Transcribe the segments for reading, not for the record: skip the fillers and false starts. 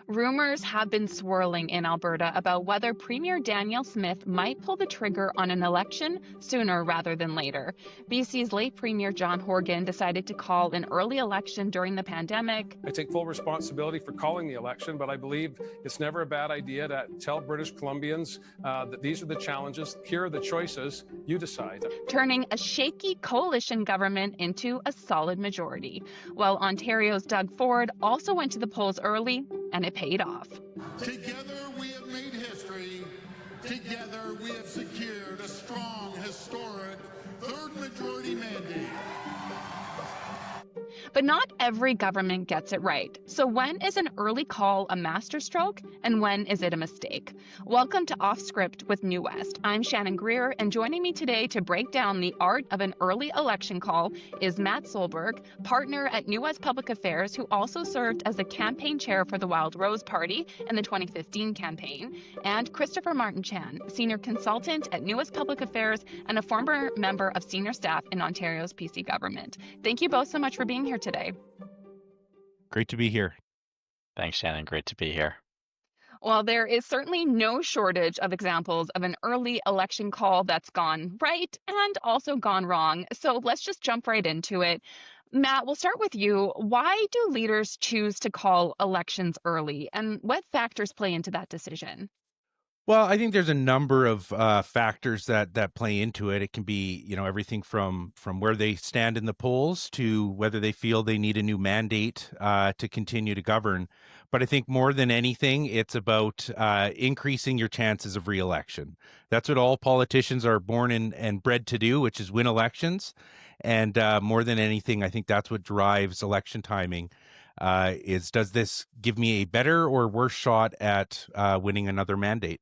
Rumors have been swirling in Alberta about whether Premier Danielle Smith might pull the trigger on an election sooner rather than later. BC's late Premier John Horgan decided to call an early election during the pandemic. I take full responsibility for calling the election, but I believe it's never a bad idea to tell British Columbians that these are the challenges, here are the choices, you decide. Turning a shaky coalition government into a solid majority. While Ontario's Doug Ford also went to the polls early, and it paid off. Together we have made history. Together we have secured a strong, historic third majority mandate. But not every government gets it right. So when is an early call a masterstroke, and when is it a mistake? Welcome to Off Script with New West. I'm Shannon Greer, and joining me today to break down the art of an early election call is Matt Solberg, partner at New West Public Affairs, who also served as the campaign chair for the Wildrose Party in the 2015 campaign, and Christopher Martin Chan, senior consultant at New West Public Affairs and a former member of senior staff in Ontario's PC government. Thank you both so much for being here today. Great to be here. Thanks, Shannon. Great to be here. Well, there is certainly no shortage of examples of an early election call that's gone right and also gone wrong. So let's just jump right into it. Matt, we'll start with you. Why do leaders choose to call elections early, and what factors play into that decision? Well, I think there's a number of factors that play into it. It can be, everything from where they stand in the polls to whether they feel they need a new mandate to continue to govern. But I think more than anything, it's about increasing your chances of re-election. That's what all politicians are born and bred to do, which is win elections. And more than anything, I think that's what drives election timing. Does this give me a better or worse shot at winning another mandate?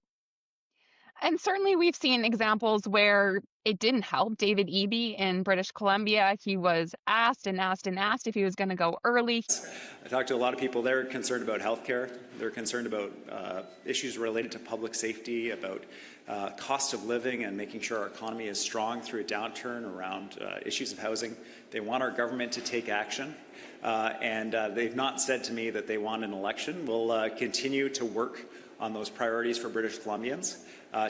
And certainly we've seen examples where it didn't help. David Eby in British Columbia, he was asked and asked and asked if he was going to go early. I talked to a lot of people. They're concerned about healthcare. They're concerned about issues related to public safety, about cost of living and making sure our economy is strong through a downturn, around issues of housing. They want our government to take action. And they've not said to me that they want an election. We'll continue to work on those priorities for British Columbians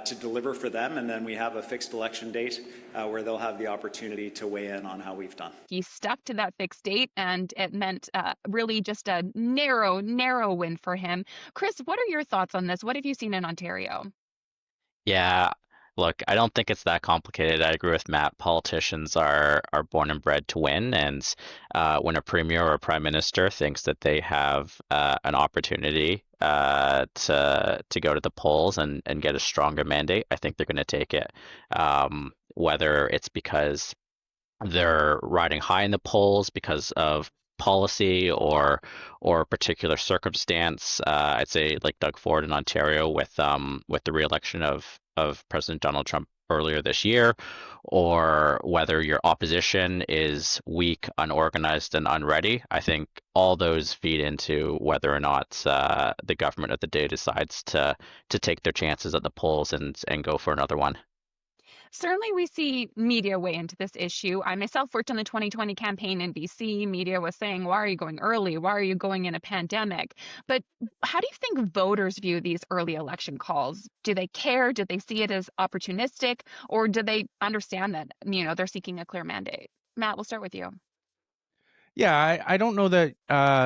to deliver for them, and then we have a fixed election date where they'll have the opportunity to weigh in on how we've done. He stuck to that fixed date, and it meant really just a narrow win for him. Chris, what are your thoughts on this? What have you seen in Ontario? Yeah, look, I don't think it's that complicated. I agree with Matt. Politicians are born and bred to win, and when a premier or a prime minister thinks that they have an opportunity to go to the polls and get a stronger mandate, I think they're going to take it. Whether it's because they're riding high in the polls because of policy or a particular circumstance. I'd say like Doug Ford in Ontario with the re-election of President Donald Trump earlier this year, or whether your opposition is weak, unorganized, and unready. I think all those feed into whether or not the government of the day decides to take their chances at the polls and go for another one. Certainly, we see media weigh into this issue. I myself worked on the 2020 campaign in BC. Media was saying, why are you going early? Why are you going in a pandemic? But how do you think voters view these early election calls? Do they care? Do they see it as opportunistic? Or do they understand that, they're seeking a clear mandate? Matt, we'll start with you. Yeah, I don't know that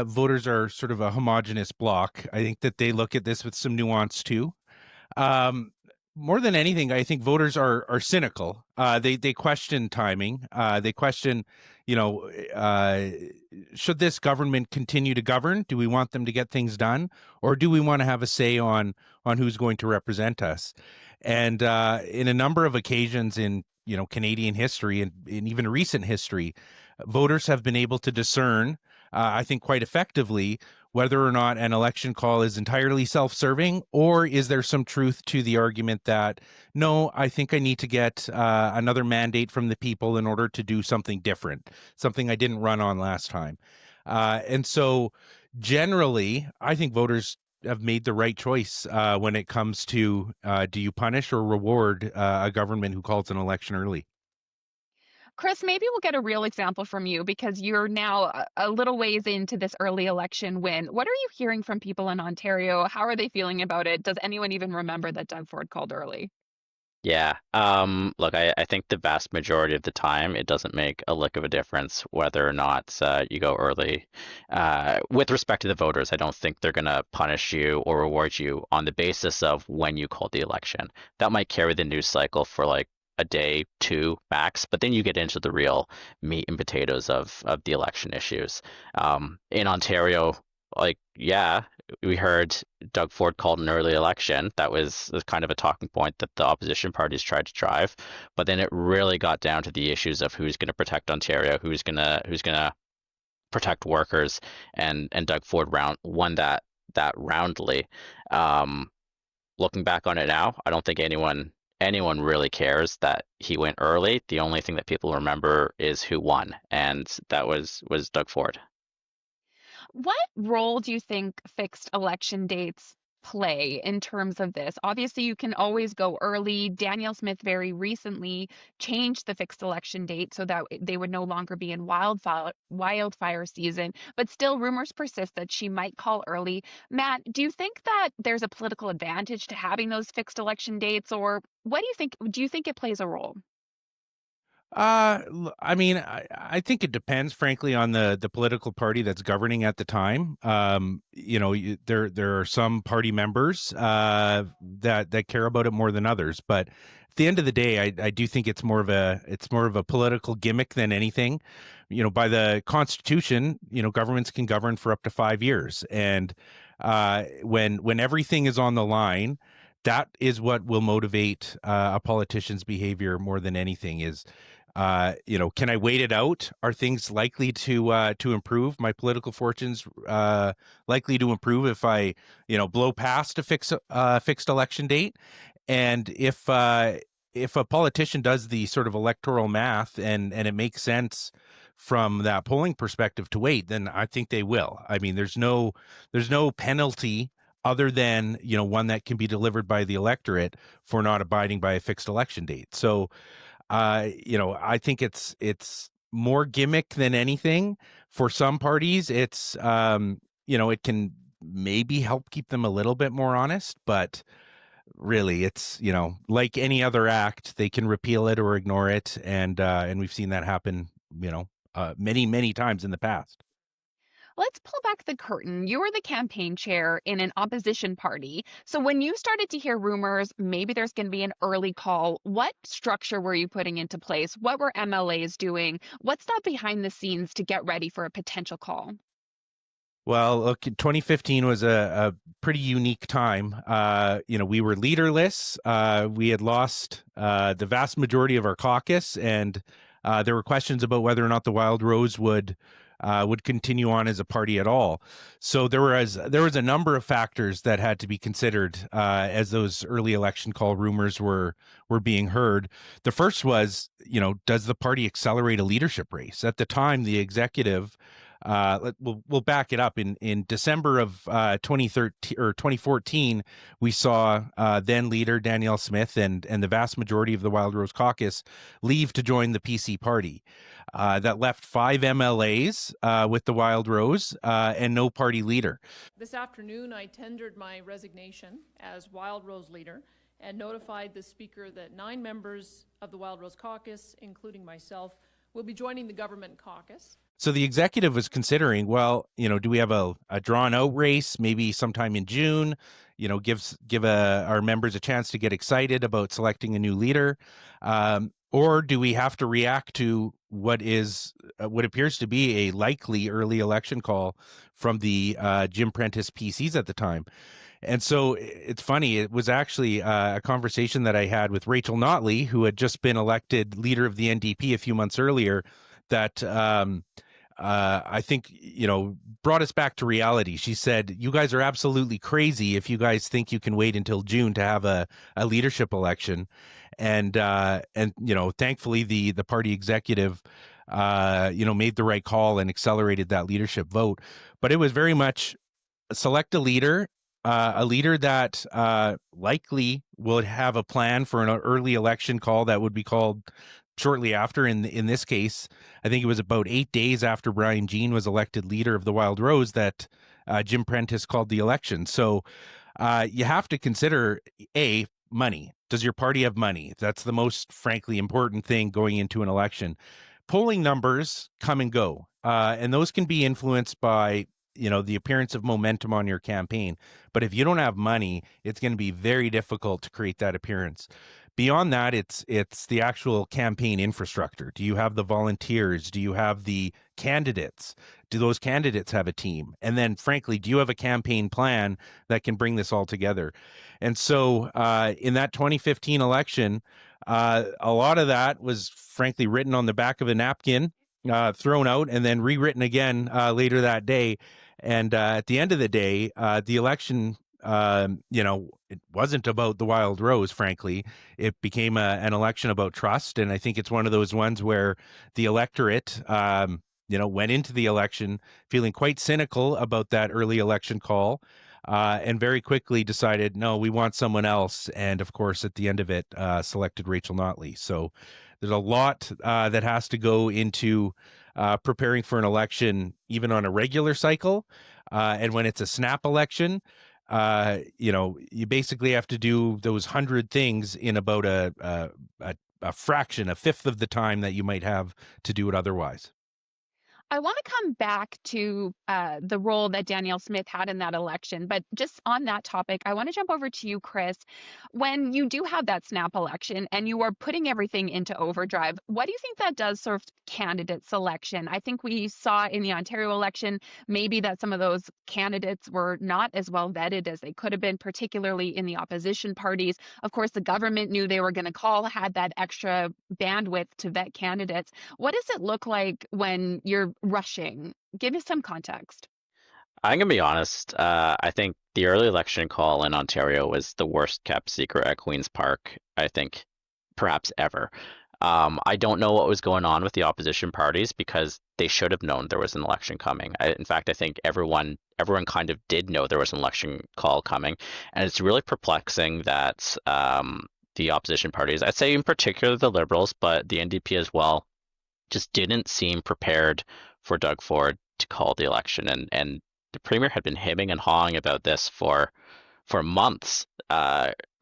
voters are sort of a homogenous block. I think that they look at this with some nuance too. More than anything, I think voters are cynical. They question timing. They question, should this government continue to govern? Do we want them to get things done, or do we want to have a say on who's going to represent us? And in a number of occasions in Canadian history and in even recent history, voters have been able to discern, I think, quite effectively, whether or not an election call is entirely self-serving, or is there some truth to the argument that, no, I think I need to get another mandate from the people in order to do something different, something I didn't run on last time. And so generally, I think voters have made the right choice when it comes to do you punish or reward a government who calls an election early? Chris, maybe we'll get a real example from you because you're now a little ways into this early election win. What are you hearing from people in Ontario? How are they feeling about it? Does anyone even remember that Doug Ford called early? Yeah. Look, I think the vast majority of the time, it doesn't make a lick of a difference whether or not you go early. With respect to the voters, I don't think they're going to punish you or reward you on the basis of when you called the election. That might carry the news cycle for like a day, two max, but then you get into the real meat and potatoes of the election issues. In Ontario, like, yeah, we heard Doug Ford called an early election. That was kind of a talking point that the opposition parties tried to drive. But then it really got down to the issues of who's going to protect Ontario, who's gonna protect workers, and Doug Ford won that roundly. Um, Looking back on it now, I don't think anyone really cares that he went early. The only thing that people remember is who won, and that was Doug Ford. What role do you think fixed election dates play in terms of this? Obviously, you can always go early. Danielle Smith very recently changed the fixed election date so that they would no longer be in wildfire season, but still rumors persist that she might call early. Matt, do you think that there's a political advantage to having those fixed election dates, or what do you think? Do you think it plays a role? I mean, I think it depends, frankly, on the political party that's governing at the time. There are some party members that care about it more than others, but at the end of the day, I do think it's more of a political gimmick than anything. By the Constitution, governments can govern for up to 5 years, and when everything is on the line, that is what will motivate a politician's behavior more than anything. Can I wait it out? Are things likely to improve? My political fortunes likely to improve if I, blow past a fixed election date? And if a politician does the sort of electoral math and it makes sense from that polling perspective to wait, then I think they will. I mean, there's no penalty other than one that can be delivered by the electorate for not abiding by a fixed election date. So I think it's more gimmick than anything. For some parties, it can maybe help keep them a little bit more honest, but really, it's like any other act, they can repeal it or ignore it, and we've seen that happen, many times in the past. Let's pull back the curtain. You were the campaign chair in an opposition party. So when you started to hear rumors, maybe there's going to be an early call, what structure were you putting into place? What were MLAs doing? What's that behind the scenes to get ready for a potential call? Well, look, 2015 was a pretty unique time. We were leaderless. We had lost the vast majority of our caucus, and there were questions about whether or not the Wildrose would continue on as a party at all. So there was a number of factors that had to be considered as those early election call rumors were being heard. The first was, does the party accelerate a leadership race? At the time, the executive, we'll back it up. In December of 2013 or 2014, we saw then leader Danielle Smith and the vast majority of the Wildrose caucus leave to join the PC party. That left 5 MLAs with the Wildrose and no party leader. This afternoon, I tendered my resignation as Wildrose leader and notified the Speaker that 9 members of the Wildrose caucus, including myself, will be joining the government caucus. So the executive was considering, well, do we have a drawn out race, maybe sometime in June, give our members a chance to get excited about selecting a new leader, or do we have to react to what appears to be a likely early election call from the Jim Prentice PCs at the time? And so it's funny, it was actually a conversation that I had with Rachel Notley, who had just been elected leader of the NDP a few months earlier, that I think, brought us back to reality. She said, you guys are absolutely crazy if you guys think you can wait until June to have a leadership election. And thankfully the party executive, made the right call and accelerated that leadership vote. But it was very much select a leader that likely would have a plan for an early election call that would be called shortly after. In this case, I think it was about 8 days after Brian Jean was elected leader of the Wildrose that Jim Prentice called the election. So you have to consider money. Does your party have money? That's the most, frankly, important thing going into an election. Polling numbers come and go, and those can be influenced by the appearance of momentum on your campaign. But if you don't have money, it's going to be very difficult to create that appearance. Beyond that, it's the actual campaign infrastructure. Do you have the volunteers? Do you have the candidates? Do those candidates have a team? And then, frankly, do you have a campaign plan that can bring this all together? And so in that 2015 election, a lot of that was, frankly, written on the back of a napkin, thrown out, and then rewritten again later that day. And at the end of the day, the election, it wasn't about the Wildrose, frankly. It became an election about trust. And I think it's one of those ones where the electorate, went into the election feeling quite cynical about that early election call, and very quickly decided, no, we want someone else. And of course, at the end of it, selected Rachel Notley. So there's a lot that has to go into preparing for an election, even on a regular cycle. And when it's a snap election, you basically have to do those 100 things in about a fraction, a fifth of the time that you might have to do it otherwise. I want to come back to the role that Danielle Smith had in that election. But just on that topic, I want to jump over to you, Chris. When you do have that snap election and you are putting everything into overdrive, what do you think that does sort of candidate selection? I think we saw in the Ontario election maybe that some of those candidates were not as well vetted as they could have been, particularly in the opposition parties. Of course, the government knew they were going to had that extra bandwidth to vet candidates. What does it look like when you're rushing? Give us some context. I'm gonna be honest. I think the early election call in Ontario was the worst kept secret at Queen's Park, I think, perhaps ever. I don't know what was going on with the opposition parties because they should have known there was an election coming. In fact, I think everyone kind of did know there was an election call coming, and it's really perplexing that the opposition parties, I'd say in particular the Liberals, but the NDP as well, just didn't seem prepared for Doug Ford to call the election. And the Premier had been hemming and hawing about this for months,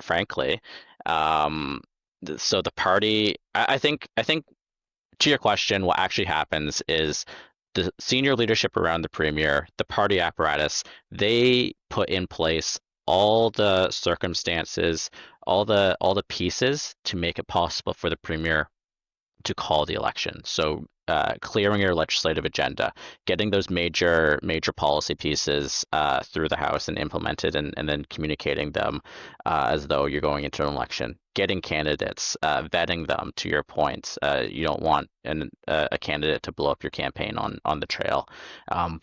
frankly. So the party, I think to your question, what actually happens is the senior leadership around the Premier, the party apparatus, they put in place all the circumstances, all the pieces to make it possible for the Premier to call the election. So clearing your legislative agenda, getting those major policy pieces through the House and implemented, and then communicating them as though you're going into an election, getting candidates, vetting them, to your point. You don't want a candidate to blow up your campaign on the trail.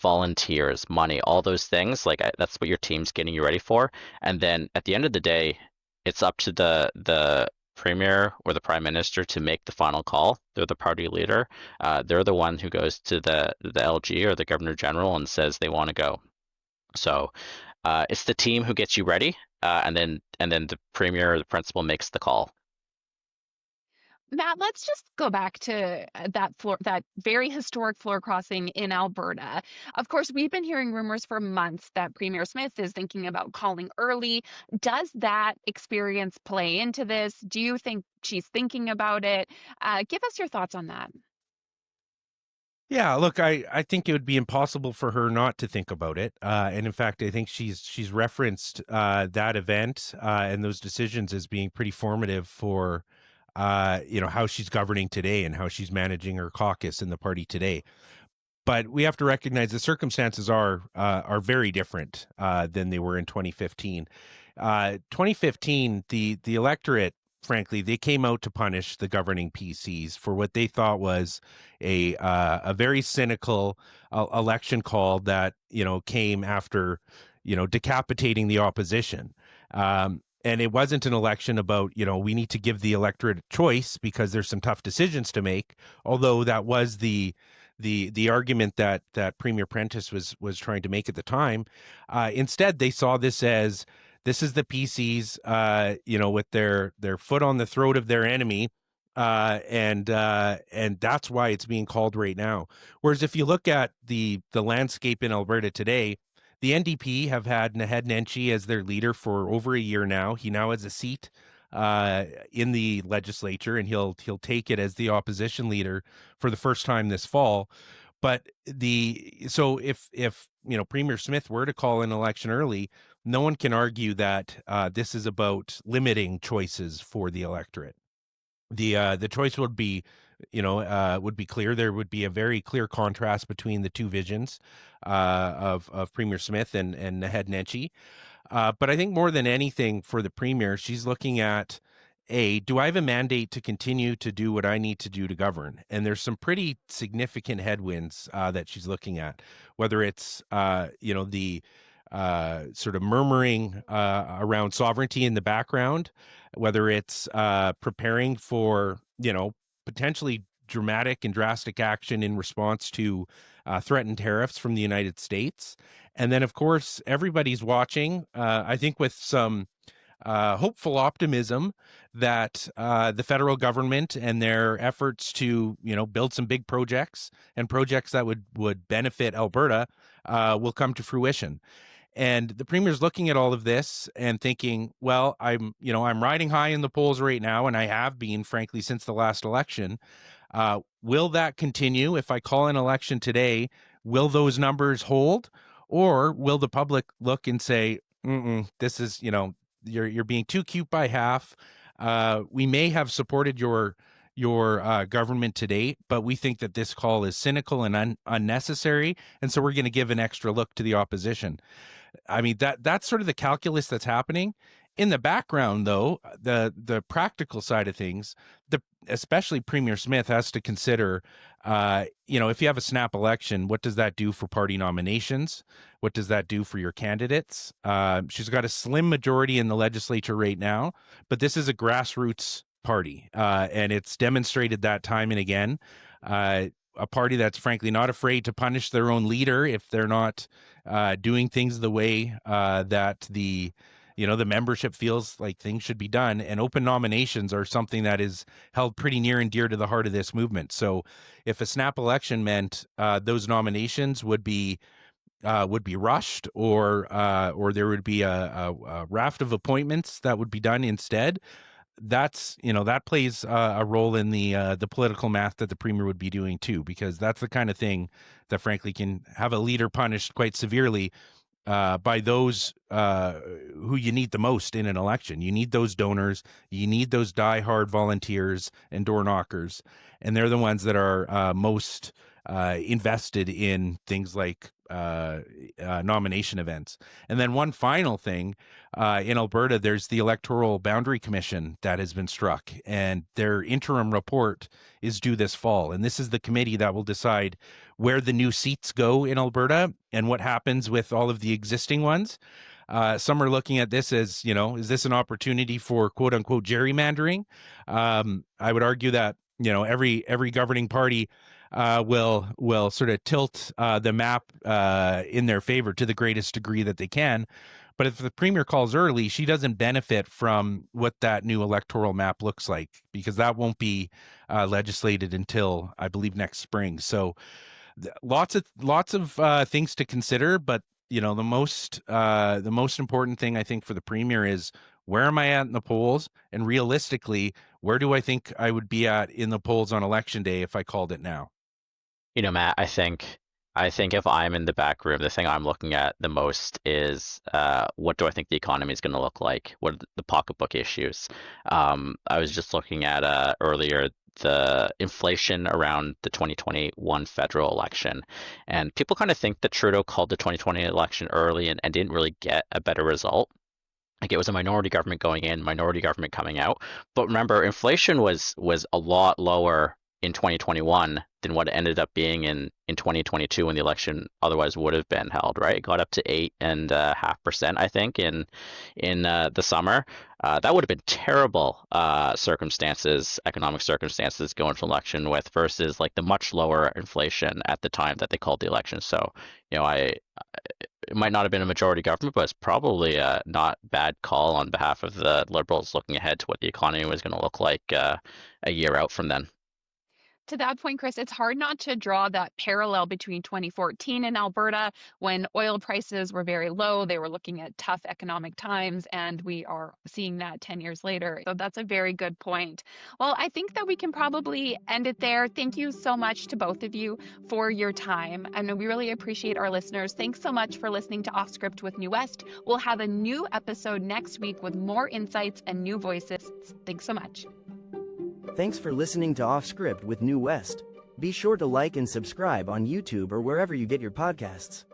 Volunteers, money, all those things, that's what your team's getting you ready for. And then at the end of the day, it's up to the Premier or the Prime Minister to make the final call. They're the party leader. They're the one who goes to the LG or the Governor General and says they want to go. So it's the team who gets you ready, and then the Premier or the Principal makes the call. Matt, let's just go back to that very historic floor crossing in Alberta. Of course, we've been hearing rumors for months that Premier Smith is thinking about calling early. Does that experience play into this? Do you think she's thinking about it? Give us your thoughts on that. Yeah, look, I think it would be impossible for her not to think about it. And in fact, I think she's referenced that event and those decisions as being pretty formative for how she's governing today and how she's managing her caucus in the party today. But we have to recognize the circumstances are very different than they were in 2015. 2015, the electorate, frankly, they came out to punish the governing PCs for what they thought was a very cynical election call that came after decapitating the opposition. And it wasn't an election about, we need to give the electorate a choice because there's some tough decisions to make, although that was the argument that Premier Prentice was trying to make at the time. Instead, they saw this as, this is the PCs, with their foot on the throat of their enemy, and that's why it's being called right now. Whereas if you look at the landscape in Alberta today, the NDP have had Naheed Nenshi as their leader for over a year now. He now has a seat in the legislature, and he'll take it as the opposition leader for the first time this fall. But so if Premier Smith were to call an election early, no one can argue that this is about limiting choices for the electorate. The choice would be, would be clear. There would be a very clear contrast between the two visions of Premier Smith and Naheed Nenshi. But I think more than anything for the Premier, she's looking at, do I have a mandate to continue to do what I need to do to govern? And there's some pretty significant headwinds that she's looking at, whether it's, the sort of murmuring around sovereignty in the background, whether it's preparing for, potentially dramatic and drastic action in response to threatened tariffs from the United States. And then, of course, everybody's watching, I think with some hopeful optimism that the federal government and their efforts to, build some big projects and projects that would benefit Alberta will come to fruition. And the Premier's looking at all of this and thinking, well, I'm riding high in the polls right now, and I have been, frankly, since the last election. Will that continue? If I call an election today, will those numbers hold? Or will the public look and say, this is, you're being too cute by half. We may have supported your government to date, but we think that this call is cynical and unnecessary. And so we're going to give an extra look to the opposition. I mean, that's sort of the calculus that's happening. In the background, though, the practical side of things, especially Premier Smith has to consider, if you have a snap election, what does that do for party nominations? What does that do for your candidates? She's got a slim majority in the legislature right now, but this is a grassroots party, and it's demonstrated that time and again. A party that's frankly not afraid to punish their own leader if they're not doing things the way that the membership feels like things should be done. And open nominations are something that is held pretty near and dear to the heart of this movement. So if a snap election meant those nominations would be rushed, or there would be a raft of appointments that would be done instead, that plays a role in the political math that the Premier would be doing too, because that's the kind of thing that frankly can have a leader punished quite severely by those who you need the most in an election. You need those donors, you need those diehard volunteers and door knockers, and they're the ones that are most invested in things like nomination events. And then one final thing, in Alberta, there's the Electoral Boundary Commission that has been struck, and their interim report is due this fall. And this is the committee that will decide where the new seats go in Alberta and what happens with all of the existing ones. Some are looking at this as, is this an opportunity for quote unquote gerrymandering? I would argue that, every governing party will sort of tilt the map in their favor to the greatest degree that they can. But if the Premier calls early, she doesn't benefit from what that new electoral map looks like, because that won't be legislated until, I believe, next spring. So lots of things to consider. But the most important thing I think for the Premier is, where am I at in the polls? And realistically, where do I think I would be at in the polls on election day if I called it now? Matt, I think if I'm in the back room, the thing I'm looking at the most is what do I think the economy is going to look like? What are the pocketbook issues? I was just looking at earlier the inflation around the 2021 federal election, and people kind of think that Trudeau called the 2020 election early and didn't really get a better result. Like, it was a minority government going in, minority government coming out. But remember, inflation was a lot lower in 2021 than what it ended up being in 2022 when the election otherwise would have been held, right? It got up to 8.5%, I think, in the summer. That would have been terrible circumstances, economic circumstances going to election with, versus like the much lower inflation at the time that they called the election. So, it might not have been a majority government, but it's probably a not bad call on behalf of the Liberals looking ahead to what the economy was going to look like a year out from then. To that point, Chris, it's hard not to draw that parallel between 2014 in Alberta when oil prices were very low. They were looking at tough economic times, and we are seeing that 10 years later. So that's a very good point. Well, I think that we can probably end it there. Thank you so much to both of you for your time. And we really appreciate our listeners. Thanks so much for listening to Off Script with New West. We'll have a new episode next week with more insights and new voices. Thanks so much. Thanks for listening to Off Script with New West. Be sure to like and subscribe on YouTube or wherever you get your podcasts.